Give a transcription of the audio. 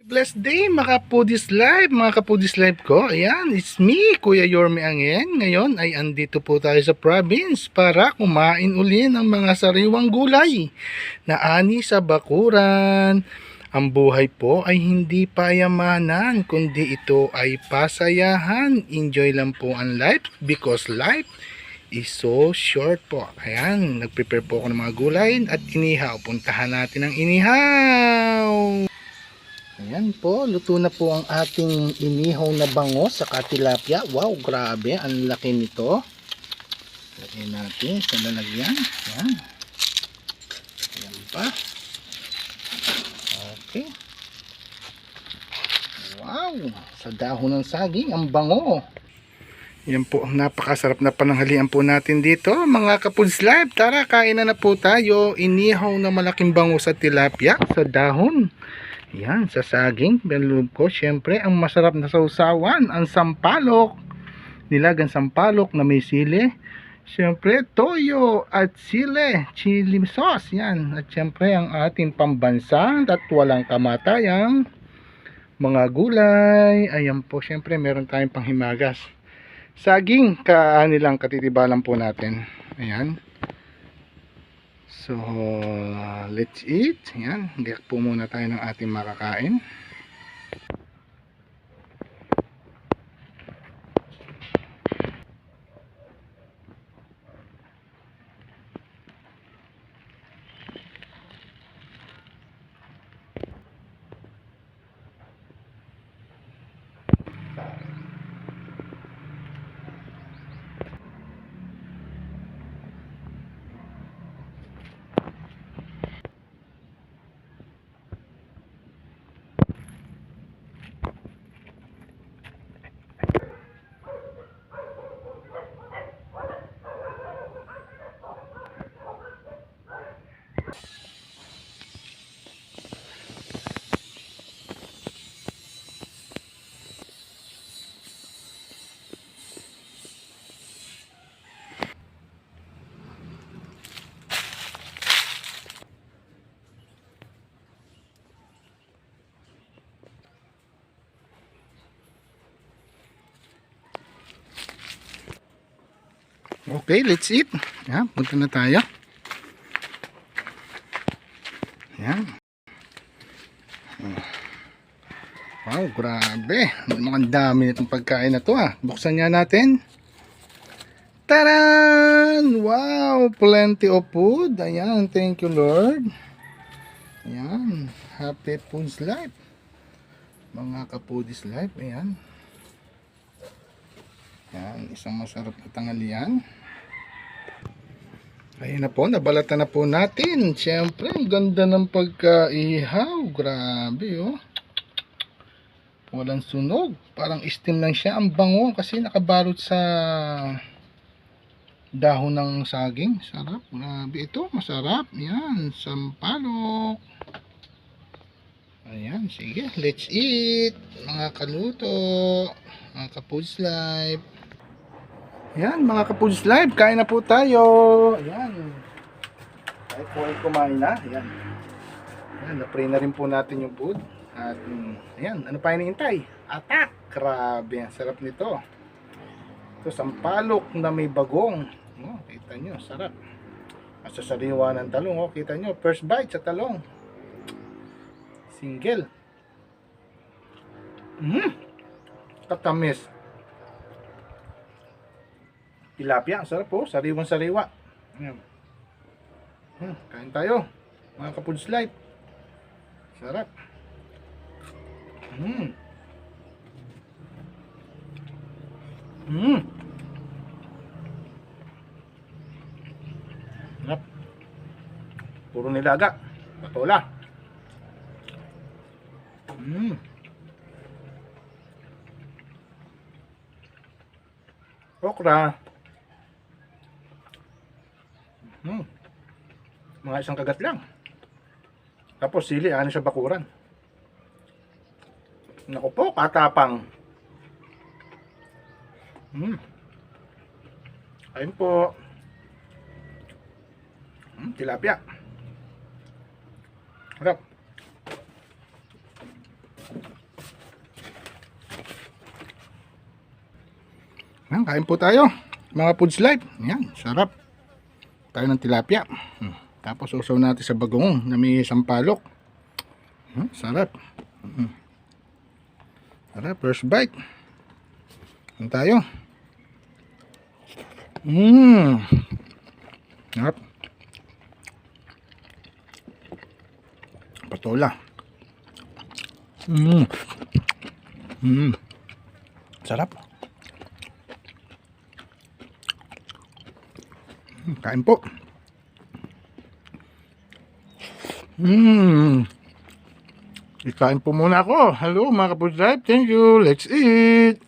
Blessed day mga kapudis live ko. Ayan, it's me, Kuya Yorme Angin. Ngayon ay andito po tayo sa province para kumain uli ng mga sariwang gulay na ani sa bakuran. Ang buhay po ay hindi payamanan, kundi ito ay pasayahan. Enjoy lang po ang life because life is so short po. Ayan, nagprepare po ako ng mga gulay at inihaw. Puntahan natin ang inihaw. Ayan po, luto na po ang ating inihaw na bangos sa tilapia. Wow, grabe, ang laki nito. Lagyan natin sa lalagyan. Ayan. Ayan pa. Okay. Wow, sa dahon ng saging, ang bango. Yan po, napakasarap na pananghalian po natin dito. Mga Kapuds Live, tara, kain na po tayo. Inihaw na malaking bangus sa tilapia sa dahon. Yan, sa saging. Benloob ko, syempre, ang masarap na sausawan, ang sampalok. Nilagang sampalok na may sili. Syempre, toyo at sili, chili sauce. Yan, at syempre, ang ating pambansa at walang kamatayang mga gulay. Ayan po, syempre, meron tayong panghimagas. Saging, kanilang katitibalan po natin. Ayan. So, let's eat. Ayan, diyak po muna tayo ng ating makakain. Okay, let's eat. Yan, punta na tayo. Yan. Wow, grabe. Mukhang dami nitong pagkain na to ah. Buksan nga natin. Taran! Wow, plenty of food. Ayan, thank you Lord. Ayan, happy foods life. Mga Kapudis life, ayan. Ayan, isang masarap na tanghalian. Ayun na po, nabalatan na po natin. Siyempre, ang ganda ng pagkaihaw. Grabe, oh. Walang sunog. Parang steam lang siya. Ang bango kasi nakabalot sa dahon ng saging. Sarap. Grabe ito. Masarap. Yan. Sampalok. Ayan. Sige. Let's eat. Mga kaluto. Mga Kapuds Live. Ayan, mga Kapuds Live, kain na po tayo. Ayan. Kahit po ay kumain na. Ayan. Ayan, na-pray na rin po natin yung food. At, ayan, ano pa hinihintay? Atak! Grabe, ang sarap nito. Ito, sampalok na may bagong. Oh, kita nyo, sarap. At sa sariwa ng talong, oh, kita nyo, first bite sa talong. Single. Katamis. Tilapia, ang sarap po, sariwang sariwa. Ayan. Kain tayo, mga Kapuds Live. Sarap. Sarap. Puro nilaga, patola. Okra. Mga isang kagat lang. Tapos sili, ano sa bakuran. Naku po, katapang. Ayun po. Tilapia. Harap. Yan, kain po tayo. Mga Foods Life. Yan, sarap. Tayo ng tilapia. Tapos usaw natin sa bagong na may sampalok. Sarap. Sarap, first bite. Yan tayo. Sarap. Patola. Sarap. Kain po. Ikain po muna ako. Hello mga Kapud's Life. Thank you. Let's eat.